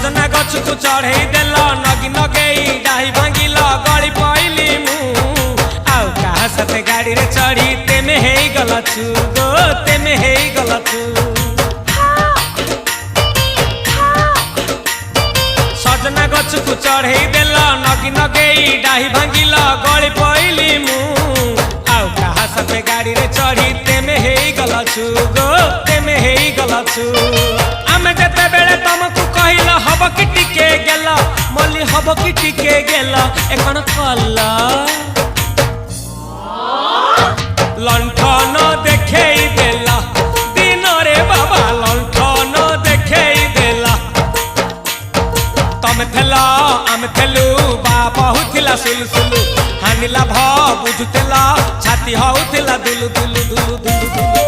सजना गछ को चढ़े देल नगी नगेई डाही भांगिल गली पइली मु आउ कहा साथे गाड़ी रे चढ़ी तेमे हेई गला छु गो तेमे हेई गला छु सजना गछ को चढ़े देल नगी नगेई डाही भांगिल गली पइली मु आउ कहा साथे गाड़ी रे चढ़ी तेमे हेई गला छु गो तेमे हेई गला छु आमे जते बेले तुमको कहिल हब कि टिके गेल मल्ली हब कि टिके गेल एकन कला लंठन देखेई देला दिन रे बाबा लंठन देखेई देला तमे थेला आमे थेलु बाबा हुथिला सुलु हानिला भ बुझुतेला छाती हउथिला दुलु दुलु दुलु दुलु दुलु